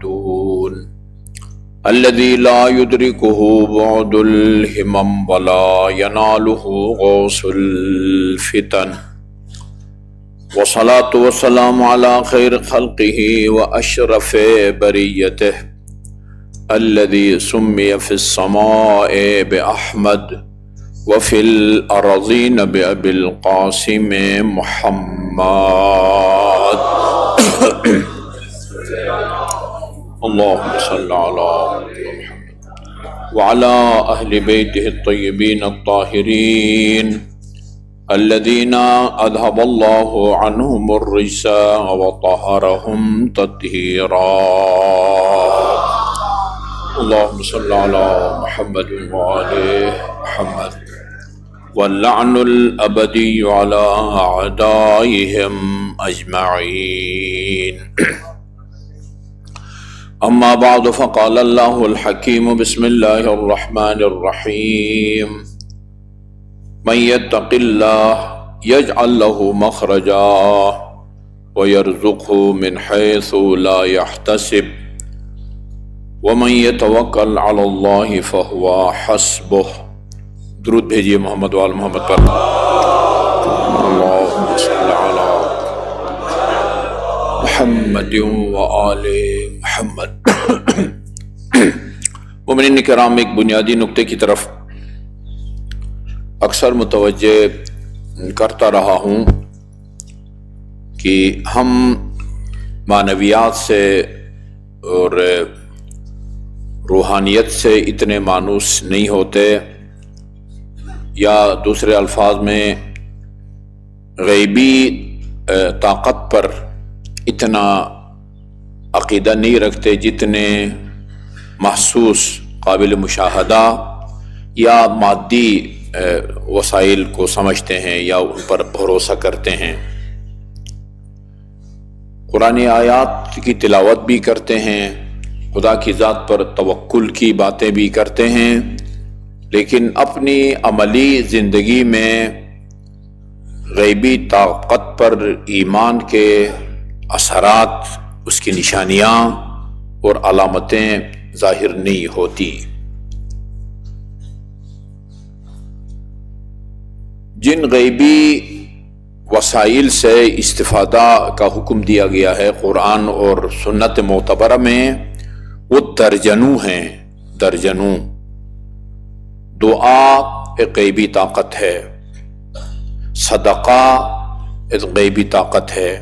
دون الذي لا يدركه بعد الهمم ولا يناله غوص الفتن والصلاة والسلام على خير خلقه وأشرف بريته الذي سمي في السماء بأحمد وفي الأرضين بأبي القاسم محمد اللهم صل على محمد وعلى أهل بيته الطيبين الطاهرين الذين أذهب الله عنهم الرجس وطهرهم تطهيرا اللهم صل على محمد وآل محمد واللعن الأبدي على أعدائهم أجمعين أما بعد فقال الله الحكيم بسم الله الرحمن الرحيم من يتق الله يجعل له مخرجا ويرزقه من حيث لا يحتسب ومن يتوکل علی اللہ فہو حسبہ. درود بھیجیے محمد وآل محمد پر. اللہم صل علی محمد وآل محمد. مومنین کرام، ایک بنیادی نکتے کی طرف اکثر متوجہ کرتا رہا ہوں کہ ہم معنویات سے اور روحانیت سے اتنے مانوس نہیں ہوتے، یا دوسرے الفاظ میں غیبی طاقت پر اتنا عقیدہ نہیں رکھتے جتنے محسوس، قابل مشاہدہ یا مادی وسائل کو سمجھتے ہیں یا ان پر بھروسہ کرتے ہیں. قرآن آیات کی تلاوت بھی کرتے ہیں، خدا کی ذات پر توکل کی باتیں بھی کرتے ہیں، لیکن اپنی عملی زندگی میں غیبی طاقت پر ایمان کے اثرات، اس کی نشانیاں اور علامتیں ظاہر نہیں ہوتی. جن غیبی وسائل سے استفادہ کا حکم دیا گیا ہے قرآن اور سنت معتبرہ میں، وہ درجنوں ہیں. درجنوں. دعا ایک غیبی طاقت ہے، صدقہ ایک غیبی طاقت ہے،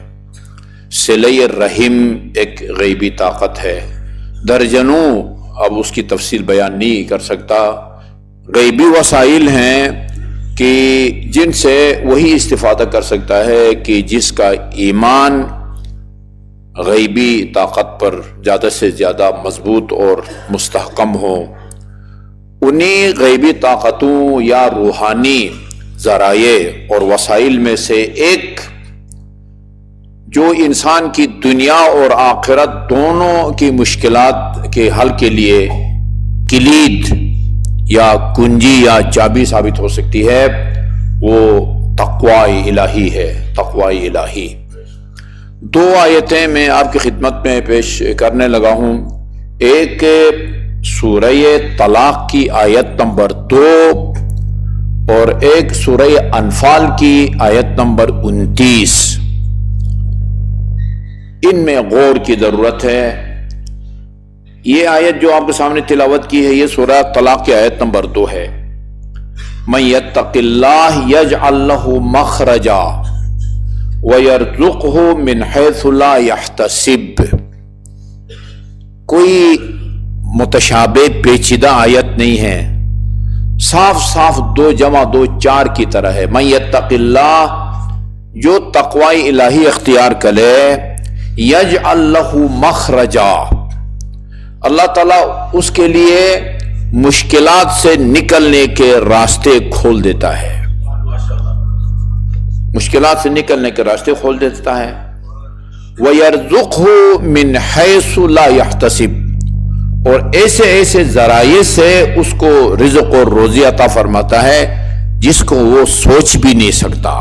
صلہ رحم ایک غیبی طاقت ہے. درجنوں، اب اس کی تفصیل بیان نہیں کر سکتا، غیبی وسائل ہیں کہ جن سے وہی استفادہ کر سکتا ہے کہ جس کا ایمان غیبی طاقت پر زیادہ سے زیادہ مضبوط اور مستحکم ہو. انہی غیبی طاقتوں یا روحانی ذرائع اور وسائل میں سے ایک جو انسان کی دنیا اور آخرت دونوں کی مشکلات کے حل کے لیے کلید یا کنجی یا چابی ثابت ہو سکتی ہے، وہ تقوی الہی ہے. تقوی الہی. دو آیتیں میں آپ کی خدمت میں پیش کرنے لگا ہوں. ایک سورہ طلاق کی آیت نمبر 2 اور ایک سورہ انفال کی آیت نمبر 29. ان میں غور کی ضرورت ہے. یہ آیت جو آپ کے سامنے تلاوت کی ہے، یہ سورہ طلاق کی آیت نمبر 2 ہے. من یتق اللہ یجعل لہ مخرجا وَيَرْزُقْهُ مِنْ حَيْثُ لَا يَحْتَسِبْ. کوئی متشابہ پیچیدہ آیت نہیں ہے، صاف صاف 2 جمع 2 4 کی طرح ہے. من یتق اللہ، جو تقوی الہی اختیار کرے، یجعل لہ مخرجا، اللہ تعالیٰ اس کے لیے مشکلات سے نکلنے کے راستے کھول دیتا ہے. مشکلات سے نکلنے کے راستے کھول دیتا ہے. وَيَرْزُقْهُ مِنْ حَيْثُ لَا يَحْتَسِبْ، اور ایسے ایسے ذرائع سے اس کو رزق اور روزی عطا فرماتا ہے جس کو وہ سوچ بھی نہیں سکتا.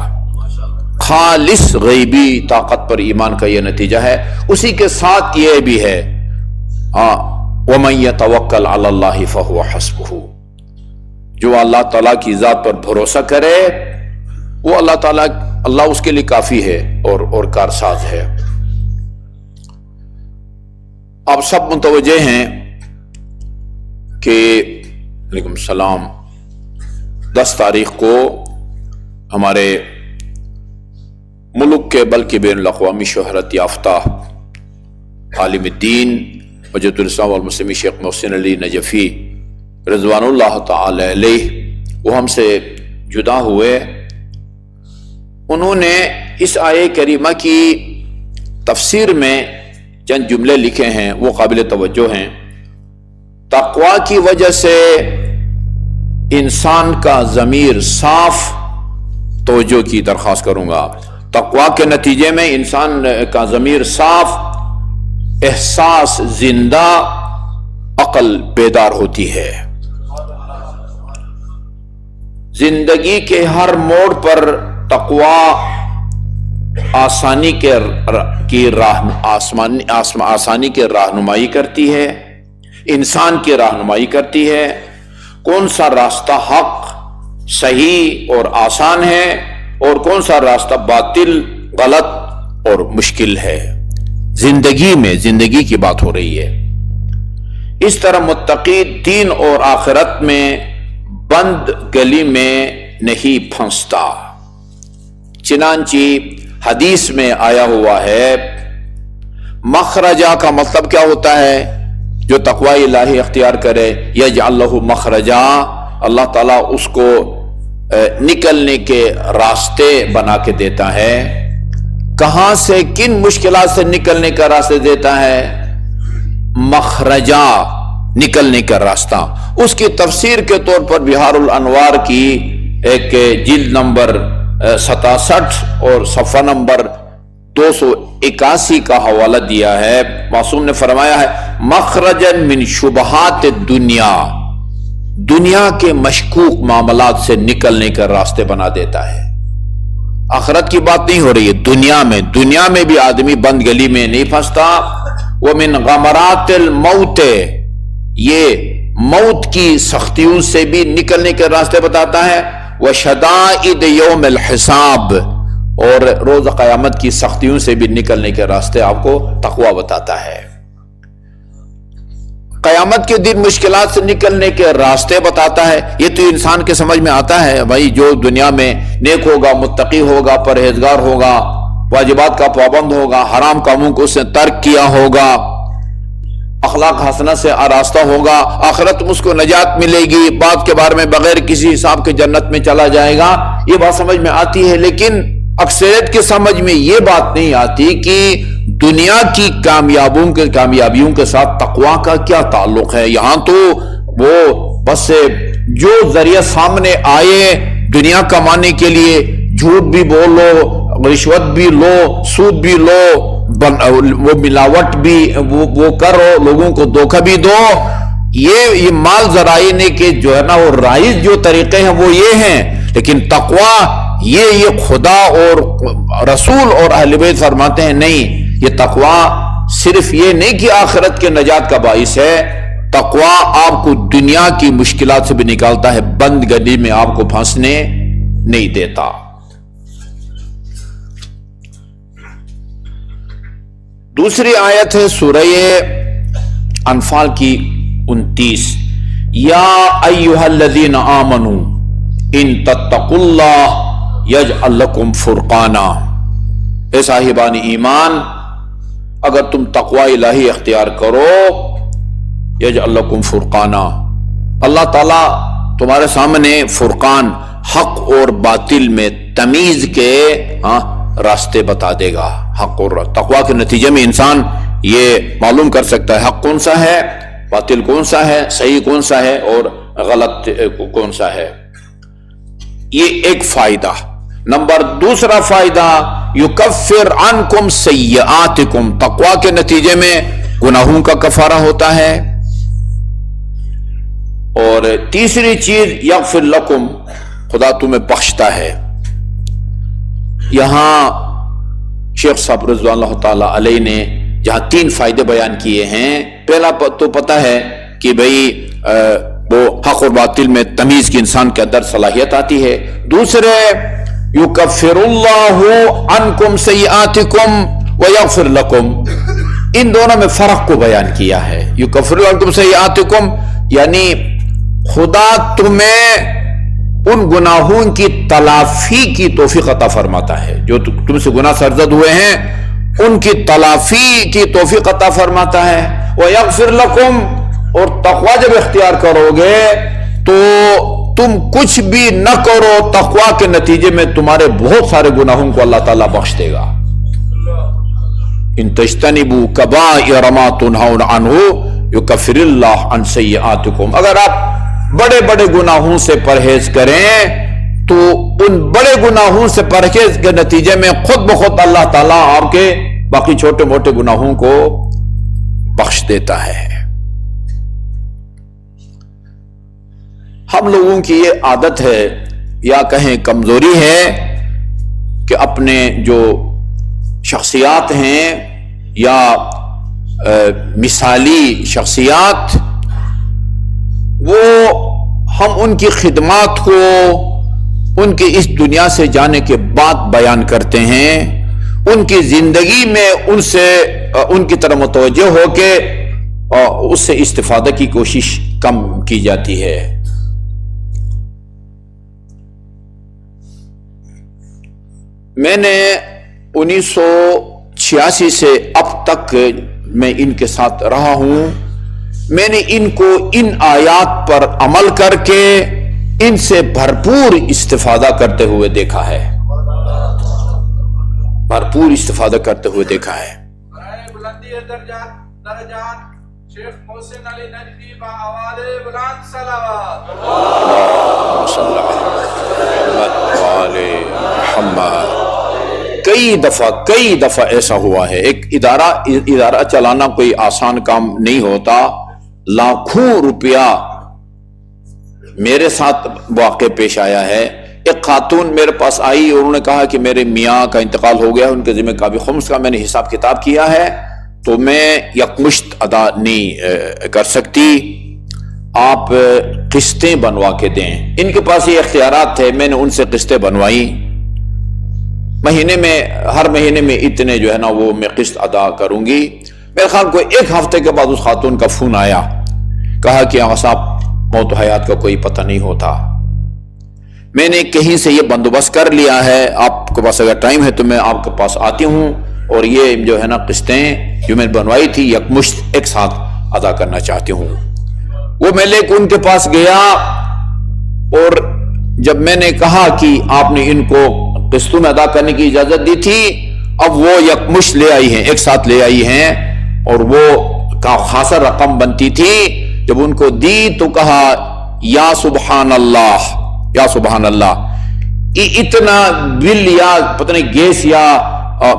خالص غیبی طاقت پر ایمان کا یہ نتیجہ ہے. اسی کے ساتھ یہ بھی ہے وَمَن يَتَوَكَّلْ عَلَى اللَّهِ فَهُوَ حَسْبُهُ، جو اللہ تعالیٰ کی ذات پر بھروسہ کرے وہ اللہ اس کے لیے کافی ہے اور کارساز ہے۔ آپ سب متوجہ ہیں کہ علیکم السلام 10 تاریخ کو ہمارے ملک کے بلکہ بین الاقوامی شہرت یافتہ عالم الدین وجد الاسلام والمسلمین شیخ محسن علی نجفی رضوان اللہ تعالی علیہ وہ ہم سے جدا ہوئے۔ انہوں نے اس آیہ کریمہ کی تفسیر میں چند جملے لکھے ہیں، وہ قابل توجہ ہیں۔ تقوی کی وجہ سے انسان کا ضمیر صاف، توجہ کی درخواست کروں گا، تقوی کے نتیجے میں انسان کا ضمیر صاف، احساس زندہ، عقل بیدار ہوتی ہے۔ زندگی کے ہر موڑ پر تقوی آسانی کی رہنمائی کرتی ہے، انسان کی رہنمائی کرتی ہے، کون سا راستہ حق، صحیح اور آسان ہے اور کون سا راستہ باطل، غلط اور مشکل ہے۔ زندگی کی بات ہو رہی ہے۔ اس طرح متقی دین اور آخرت میں بند گلی میں نہیں پھنستا۔ چنانچہ حدیث میں آیا ہوا ہے، مخرجہ کا مطلب کیا ہوتا ہے؟ جو تقوی الہی اختیار کرے، یجعل لہ مخرجہ، اللہ تعالیٰ اس کو نکلنے کے راستے بنا کے دیتا ہے۔ کہاں سے، کن مشکلات سے نکلنے کا راستہ دیتا ہے؟ مخرجہ، نکلنے کا راستہ۔ اس کی تفسیر کے طور پر بہار الانوار کی ایک جلد نمبر 67 اور صفحہ نمبر 281 کا حوالہ دیا ہے۔ معصوم نے فرمایا ہے، مخرجن من شبہات الدنیا، دنیا کے مشکوک معاملات سے نکلنے کا راستے بنا دیتا ہے۔ آخرت کی بات نہیں ہو رہی ہے، دنیا میں بھی آدمی بند گلی میں نہیں پھنستا۔ ومن غمرات الموت، یہ موت کی سختیوں سے بھی نکلنے کے راستے بتاتا ہے۔ وشدائد یوم الحساب، اور روز قیامت کی سختیوں سے بھی نکلنے کے راستے آپ کو تقوی بتاتا ہے۔ قیامت کے دن مشکلات سے نکلنے کے راستے بتاتا ہے۔ یہ تو انسان کے سمجھ میں آتا ہے، بھائی جو دنیا میں نیک ہوگا، متقی ہوگا، پرہیزگار ہوگا، واجبات کا پابند ہوگا، حرام کاموں کو اس نے ترک کیا ہوگا، اخلاق حسنہ سے آراستہ ہوگا، آخرت میں اس کو نجات ملے گی، بعد کے بارے میں بغیر کسی حساب کے جنت میں چلا جائے گا، یہ بات سمجھ میں آتی ہے۔ لیکن اکثریت کے سمجھ میں یہ بات نہیں آتی کہ دنیا کی کامیابیوں کے ساتھ تقوی کا کیا تعلق ہے۔ یہاں تو وہ بس جو ذریعہ سامنے آئے دنیا کمانے کے لیے، جھوٹ بھی بولو، رشوت بھی لو، سود بھی لو، وہ ملاوٹ بھی وہ کرو، لوگوں کو دھوکہ بھی دو، یہ مال ذرائع کے جو ہے نا وہ رائج جو طریقے ہیں وہ یہ ہیں۔ لیکن تقوی یہ خدا اور رسول اور اہل بیت فرماتے ہیں نہیں، یہ تقوی صرف یہ نہیں کہ آخرت کے نجات کا باعث ہے، تقوی آپ کو دنیا کی مشکلات سے بھی نکالتا ہے، بند گلی میں آپ کو پھنسنے نہیں دیتا۔ دوسری آیت ہے سورہ انفال کی 29، یا ایھا الذین آمنوا ان تتقوا اللہ یجعل لکم فرقانا، اے صاحبان ایمان اگر تم تقوی الہی اختیار کرو، یجعل لکم فرقانا، اللہ تعالیٰ تمہارے سامنے فرقان، حق اور باطل میں تمیز کے راستے بتا دے گا۔ حق اور تقوی کے نتیجے میں انسان یہ معلوم کر سکتا ہے حق کون سا ہے، باطل کون سا ہے، صحیح کون سا ہے اور غلط کون سا ہے۔ یہ ایک فائدہ۔ نمبر دوسرا فائدہ، یکفر عنکم سیئاتکم، تقوی کے نتیجے میں گناہوں کا کفارہ ہوتا ہے۔ اور تیسری چیز، یغفر لکم، خدا تمہیں بخشتا ہے۔ یہاں شیخ صاحب رضوان اللہ تعالی علیہ نے جہاں 3 فائدے بیان کیے ہیں، پہلا تو پتہ ہے کہ بھئی وہ حق اور باطل میں تمیز کی انسان کے اندر صلاحیت آتی ہے. دوسرے یکفر اللہ عنکم سیئاتکم ویغفر لکم، ان دونوں میں فرق کو بیان کیا ہے. یکفر اللہ عنکم سیئاتکم یعنی خدا تمہیں ان گناہوں کی تلافی کی توفیق عطا فرماتا ہے، جو تم سے گناہ سرزد ہوئے ہیں ان کی تلافی کی توفیق عطا فرماتا ہے. ویغفر لکم، اور تقوی جب اختیار کرو گے تو تم کچھ بھی نہ کرو، تقوی کے نتیجے میں تمہارے بہت سارے گناہوں کو اللہ تعالیٰ بخش دے گا. ان تجتنبوا کبائر ما تنہون عنہ یکفر اللہ عن سیئاتکم، اگر آپ بڑے بڑے گناہوں سے پرہیز کریں تو ان بڑے گناہوں سے پرہیز کے نتیجے میں خود بخود اللہ تعالیٰ آپ کے باقی چھوٹے موٹے گناہوں کو بخش دیتا ہے. ہم لوگوں کی یہ عادت ہے یا کہیں کمزوری ہے کہ اپنے جو شخصیات ہیں یا مثالی شخصیات، وہ ہم ان کی خدمات کو ان کے اس دنیا سے جانے کے بعد بیان کرتے ہیں، ان کی زندگی میں ان کی طرف متوجہ ہو کے اس سے استفادہ کی کوشش کم کی جاتی ہے. میں نے 1986 سے اب تک میں ان کے ساتھ رہا ہوں. میں نے ان کو ان آیات پر عمل کر کے ان سے بھرپور استفادہ کرتے ہوئے دیکھا ہے، بھرپور استفادہ کرتے ہوئے دیکھا ہے. شیخ محسن علی ندوی بآواز بلند صلوات محمد. کئی دفعہ ایسا ہوا ہے. ایک ادارہ چلانا کوئی آسان کام نہیں ہوتا. لاکھوں روپیہ میرے ساتھ واقع پیش آیا ہے. ایک خاتون میرے پاس آئی اور انہوں نے کہا کہ میرے میاں کا انتقال ہو گیا، ان کے ذمہ کعبہ خمس کا میں نے حساب کتاب کیا ہے تو میں یکمشت ادا نہیں کر سکتی، آپ قسطیں بنوا کے دیں. ان کے پاس یہ اختیارات تھے. میں نے ان سے قسطیں بنوائی. ہر مہینے میں اتنے جو ہے نا وہ میں قسط ادا کروں گی. میرے خیال کو ایک ہفتے کے بعد اس خاتون کا فون آیا، کہا کہ آغا صاحب موت و حیات کا کوئی پتہ نہیں ہوتا. میں نے کہیں سے یہ بندوبست کر لیا ہے، آپ کے پاس اگر ٹائم ہے تو میں آپ کے پاس آتی ہوں اور یہ جو ہے نا قسطیں جو میں نے بنوائی تھی یکمشت ایک ساتھ ادا کرنا چاہتی ہوں. وہ میں لے کے ان کے پاس گیا اور جب میں نے کہا کہ آپ نے ان کو قسطوں میں ادا کرنے کی اجازت دی تھی، اب وہ یکمشت لے آئی ہیں، ایک ساتھ لے آئی ہیں اور وہ خاصا رقم بنتی تھی. جب ان کو دی تو کہا یا سبحان اللہ، یا سبحان اللہ، اتنا بل یا پتہ نہیں گیس یا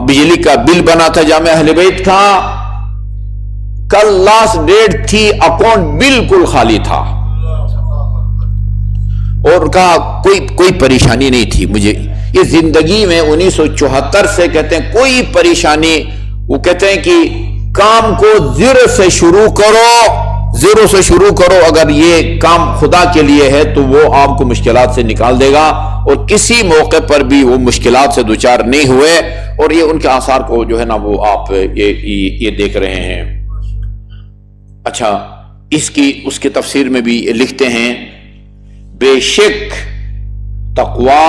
بجلی کا بل بنا تھا جامع اہل بیت کا، کل لاسٹ ڈیٹ تھی، اکاؤنٹ بالکل خالی تھا. اور کہا کوئی پریشانی نہیں تھی مجھے یہ زندگی میں 1974 سے کہتے ہیں کوئی پریشانی. وہ کہتے ہیں کہ کام کو زیرو سے شروع کرو، اگر یہ کام خدا کے لیے ہے تو وہ آپ کو مشکلات سے نکال دے گا. اور کسی موقع پر بھی وہ مشکلات سے دوچار نہیں ہوئے، اور یہ ان کے آثار کو جو ہے نا وہ آپ یہ دیکھ رہے ہیں. اچھا، اس کی تفسیر میں بھی لکھتے ہیں بے شک تقوی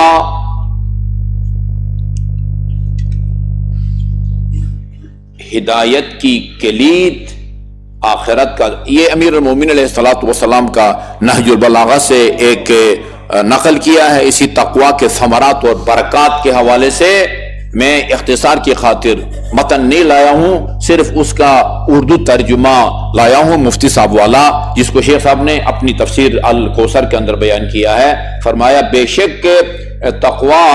ہدایت کی کلید آخرت کا. یہ امیر المومنین علیہ الصلوۃ والسلام کا نہج البلاغہ سے ایک نقل کیا ہے. اسی تقوی کے ثمرات اور برکات کے حوالے سے میں اختصار کی خاطر متن نہیں لایا ہوں، صرف اس کا اردو ترجمہ لایا ہوں مفتی صاحب والا، جس کو شیخ صاحب نے اپنی تفسیر الکوثر کے اندر بیان کیا ہے. فرمایا بے شک تقوی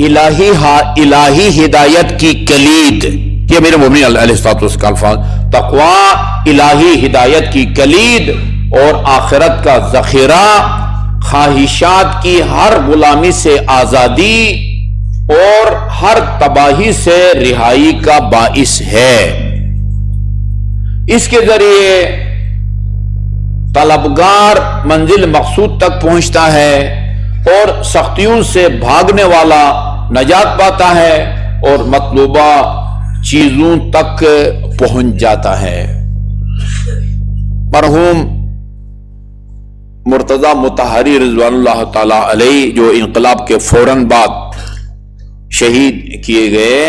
الہی ہدایت کی کلید، یہ میرے مومن علیہ الصلوۃ والسلام کا الفاظ، تقوی الہی ہدایت کی کلید اور آخرت کا ذخیرہ، خواہشات کی ہر غلامی سے آزادی اور ہر تباہی سے رہائی کا باعث ہے. اس کے ذریعے طلبگار منزل مقصود تک پہنچتا ہے اور سختیوں سے بھاگنے والا نجات پاتا ہے اور مطلوبہ چیزوں تک پہنچ جاتا ہے۔ مرحوم مرتضی مطہری رضوان اللہ تعالی علیہ جو انقلاب کے فوراً بعد شہید کیے گئے،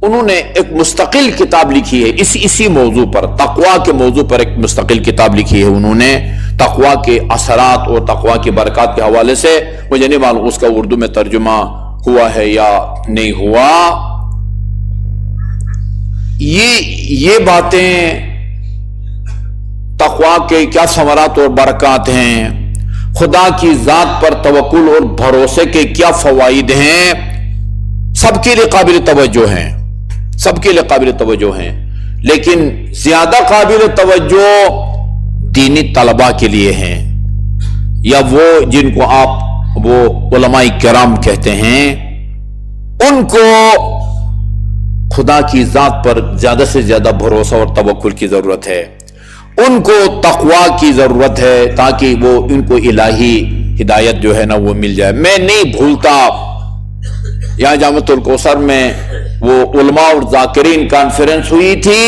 انہوں نے ایک مستقل کتاب لکھی ہے اسی موضوع پر، تقوی کے موضوع پر ایک مستقل کتاب لکھی ہے انہوں نے، تقوی کے اثرات اور تقوی کی برکات کے حوالے سے۔ مجھے نہیں معلوم اس کا اردو میں ترجمہ ہوا ہے یا نہیں ہوا۔ یہ باتیں تقوی کے کیا ثمرات اور برکات ہیں، خدا کی ذات پر توکل اور بھروسے کے کیا فوائد ہیں، سب کے لیے قابل توجہ ہیں، سب کے لیے قابل توجہ ہیں، لیکن زیادہ قابل توجہ دینی طلباء کے لیے ہیں، یا وہ جن کو آپ وہ علماء کرام کہتے ہیں، ان کو خدا کی ذات پر زیادہ سے زیادہ بھروسہ اور توکل کی ضرورت ہے، ان کو تقوی کی ضرورت ہے تاکہ وہ ان کو الہی ہدایت جو ہے نا وہ مل جائے۔ میں نہیں بھولتا، یہاں جامعۃ الکوثر میں وہ علماء اور ذاکرین کانفرنس ہوئی تھی،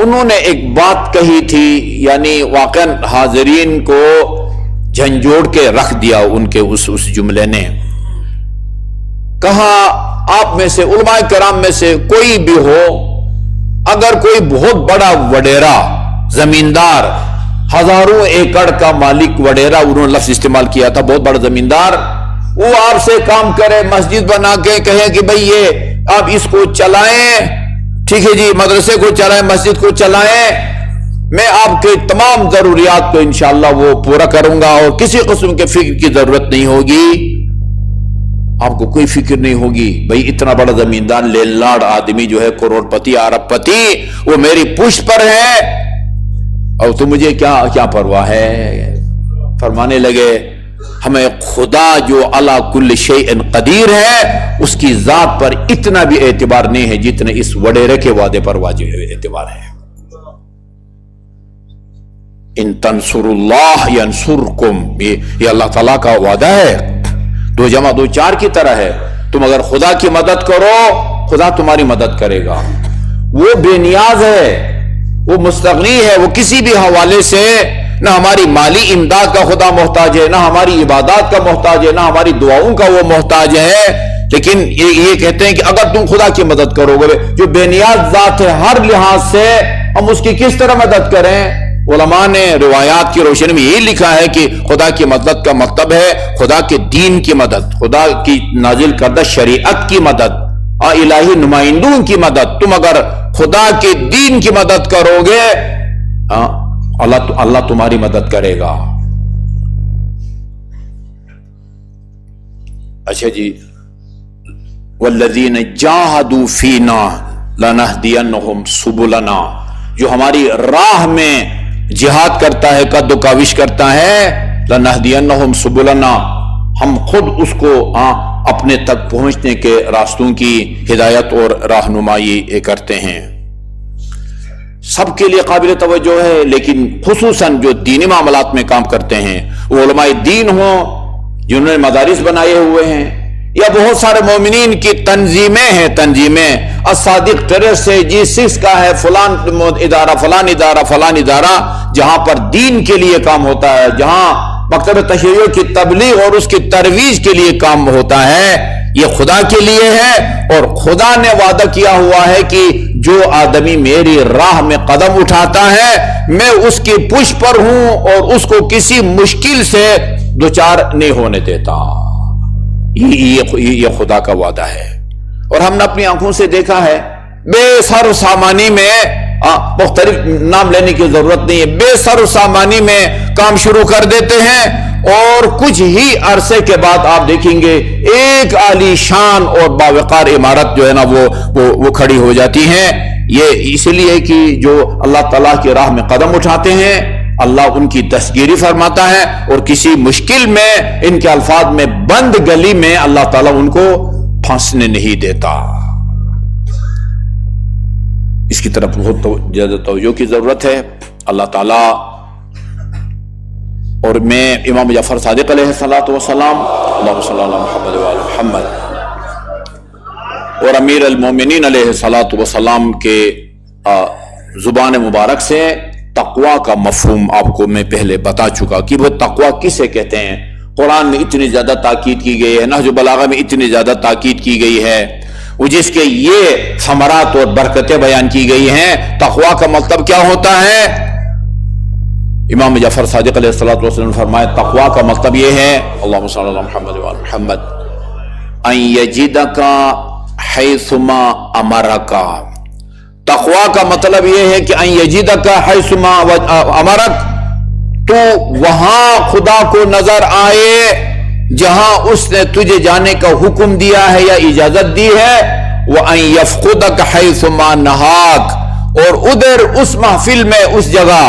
انہوں نے ایک بات کہی تھی، یعنی واقعاً حاضرین کو جھنجھوڑ کے رکھ دیا ان کے اس جملے نے۔ کہا آپ میں سے علماء کرام میں سے کوئی بھی ہو، اگر کوئی بہت بڑا وڈیرا زمیندار، ہزاروں ایکڑ کا مالک وڈیرا انہوں نے لفظ استعمال کیا تھا، بہت بڑا زمیندار، وہ آپ سے کام کرے، مسجد بنا کے کہے کہ بھئی یہ آپ اس کو چلائیں، ٹھیک ہے جی، مدرسے کو چلائیں، مسجد کو چلائیں، میں آپ کے تمام ضروریات کو انشاءاللہ وہ پورا کروں گا اور کسی قسم کے فکر کی ضرورت نہیں ہوگی، آپ کو کوئی فکر نہیں ہوگی، بھئی اتنا بڑا زمیندار لینڈ لارڈ آدمی جو ہے، کروڑ پتی ارب پتی، وہ میری پشت پر ہے اور تو مجھے کیا پرواہ ہے۔ فرمانے لگے ہمیں خدا جو علی کل شیء قدیر ہے اس کی ذات پر اتنا بھی اعتبار نہیں ہے جتنے اس وڈیرے کے وعدے پر واجب اعتبار ہے۔ ان تنصروا اللہ ینصرکم، یہ اللہ تعالیٰ کا وعدہ ہے، 2 × 2 4 کی طرح ہے، تم اگر خدا کی مدد کرو خدا تمہاری مدد کرے گا۔ وہ بے نیاز ہے، وہ مستغنی ہے، وہ کسی بھی حوالے سے نہ ہماری مالی امداد کا خدا محتاج ہے، نہ ہماری عبادات کا محتاج ہے، نہ ہماری دعاؤں کا وہ محتاج ہے، لیکن یہ کہتے ہیں کہ اگر تم خدا کی مدد کرو گے، جو بے نیاز ذات ہے ہر لحاظ سے، ہم اس کی کس طرح مدد کریں؟ علماء نے روایات کی روشنی میں یہی لکھا ہے کہ خدا کی مدد کا مطلب ہے خدا کے دین کی مدد، خدا کی نازل کردہ شریعت کی مدد، الہی نمائندوں کی مدد۔ تم اگر خدا کے دین کی مدد کرو گے اللہ تمہاری مدد کرے گا۔ اچھا جی، والذین جاہدوا فینا لنہدینہم سبلنا، جو ہماری راہ میں جہاد کرتا ہے، قد و کاوش کرتا ہے، لنہدینہم سبلنا، ہم خود اس کو اپنے تک پہنچنے کے راستوں کی ہدایت اور رہنمائی کرتے ہیں۔ سب کے لیے قابل توجہ ہے، لیکن خصوصاً جو دینی معاملات میں کام کرتے ہیں، وہ علماء دین ہوں جنہوں نے مدارس بنائے ہوئے ہیں، یا بہت سارے مومنین کی تنظیمیں ہیں، تنظیمیں الصادق ٹرسٹ سے G6 کا ہے، فلان ادارہ فلان ادارہ فلان ادارہ، جہاں پر دین کے لیے کام ہوتا ہے، جہاں مکتب تشیع کی تبلیغ اور اس کی ترویج کے لیے کام ہوتا ہے، یہ خدا کے لیے ہے، اور خدا نے وعدہ کیا ہوا ہے کہ جو آدمی میری راہ میں قدم اٹھاتا ہے میں اس کی پشت پر ہوں اور اس کو کسی مشکل سے دوچار نہیں ہونے دیتا۔ یہ خدا کا وعدہ ہے، اور ہم نے اپنی آنکھوں سے دیکھا ہے، بے سر سامانی میں مختلف نام لینے کی ضرورت نہیں ہے، بے سر سامانی میں کام شروع کر دیتے ہیں اور کچھ ہی عرصے کے بعد آپ دیکھیں گے ایک عالی شان اور باوقار عمارت جو ہے نا وہ کھڑی ہو جاتی ہیں۔ یہ اس لیے کہ جو اللہ تعالیٰ کی راہ میں قدم اٹھاتے ہیں اللہ ان کی دستگیری فرماتا ہے، اور کسی مشکل میں ان کے الفاظ میں بند گلی میں اللہ تعالیٰ ان کو پھنسنے نہیں دیتا۔ جس کی طرف بہت زیادہ توجہ کی ضرورت ہے. اللہ تعالیٰ اور میں امام جعفر صادق علیہ الصلوۃ والسلام اللہم صلی علی محمد و علی محمد اور امیر المومنین علیہ الصلوۃ والسلام کے زبان مبارک سے تقوی کا مفہوم آپ کو میں پہلے بتا چکا کہ وہ تقوی کسے کہتے ہیں. قرآن میں اتنی زیادہ تاکید کی گئی ہے، نہج البلاغہ میں اتنی زیادہ تاکید کی گئی ہے، وہ جس کے یہ ثمرات اور برکتیں بیان کی گئی ہیں. تقوی کا مطلب کیا ہوتا ہے؟ امام جعفر صادق علیہ الصلوۃ والسلام نے فرمایا تقوی کا مطلب یہ ہے، اللہم صلی علی محمد و علی محمد، ان یجدک حیثما امرک. تقوی کا مطلب یہ ہے کہ ان یجدک حیثما امرک، تو وہاں خدا کو نظر آئے جہاں اس نے تجھے جانے کا حکم دیا ہے یا اجازت دی ہے. وَأَن يَفْقُدَكَ حَيْثُمَا نَهَاكَ، اور ادھر اس محفل میں اس جگہ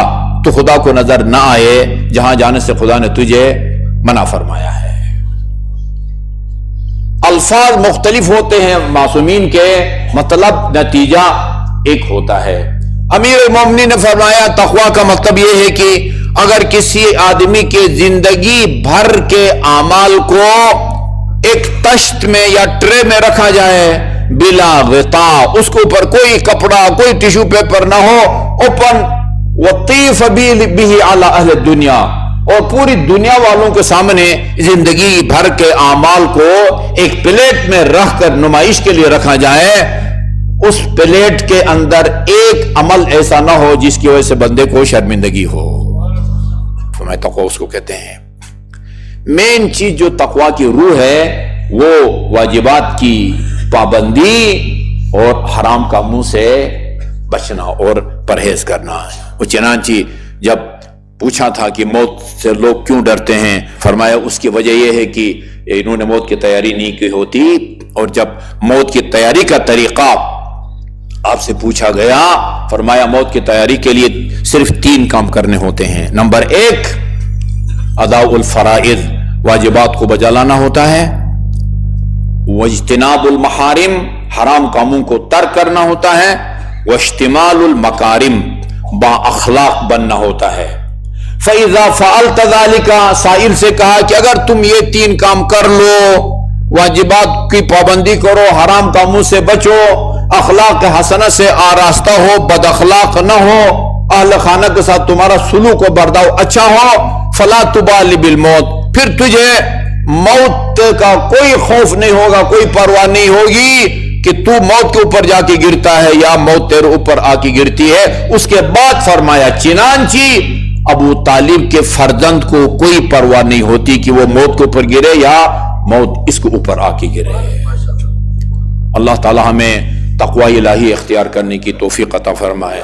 تو خدا کو نظر نہ آئے جہاں جانے سے خدا نے تجھے منع فرمایا ہے. الفاظ مختلف ہوتے ہیں معصومین کے، مطلب نتیجہ ایک ہوتا ہے. امیر المومنین نے فرمایا تقوی کا مطلب یہ ہے کہ اگر کسی آدمی کے زندگی بھر کے اعمال کو ایک تشت میں یا ٹرے میں رکھا جائے بلا غطاء، اس کے اوپر کوئی کپڑا کوئی ٹیشو پیپر نہ ہو، اوپن وطیف به علی اہل الدنیا، اور پوری دنیا والوں کے سامنے زندگی بھر کے اعمال کو ایک پلیٹ میں رکھ کر نمائش کے لیے رکھا جائے، اس پلیٹ کے اندر ایک عمل ایسا نہ ہو جس کی وجہ سے بندے کو شرمندگی ہو. فرمایا تقوی اس کو کہتے ہیں. مین چیز جو تقوی کی روح ہے وہ واجبات کی پابندی اور حرام کاموں سے بچنا اور پرہیز کرنا. وہ چنانچہ جب پوچھا تھا کہ موت سے لوگ کیوں ڈرتے ہیں، فرمایا اس کی وجہ یہ ہے کہ انہوں نے موت کی تیاری نہیں کی ہوتی، اور جب موت کی تیاری کا طریقہ آپ سے پوچھا گیا، فرمایا موت کی تیاری کے لیے صرف 3 کام کرنے ہوتے ہیں. نمبر 1 اداء الفرائض، واجبات کو بجا لانا ہوتا ہے. واجتناب المحارم، حرام کاموں کو ترک کرنا ہوتا ہے. واشتمال المکارم، با اخلاق بننا ہوتا ہے. فَإِذَا فَعَلْتَ ذَلِكَ، سائل سے کہا کہ اگر تم یہ 3 کام کر لو، واجبات کی پابندی کرو، حرام کاموں سے بچو، اخلاق حسنہ سے آراستہ ہو، بد اخلاق نہ ہو، اہل خانہ کے ساتھ تمہارا سلوک و برداؤ اچھا ہو، فلا تبالی بالموت، پھر تجھے موت کا کوئی خوف نہیں ہوگا، کوئی پرواہ نہیں ہوگی کہ تو موت کے اوپر جا کے گرتا ہے یا موت تیرے اوپر آ کے گرتی ہے. اس کے بعد فرمایا چنانچہ ابو طالب کے فرزند کو کوئی پرواہ نہیں ہوتی کہ وہ موت کے اوپر گرے یا موت اس کے اوپر آ کے گرے. اللہ تعالی ہمیں تقوی الہی اختیار کرنے کی توفیق عطا فرمائے.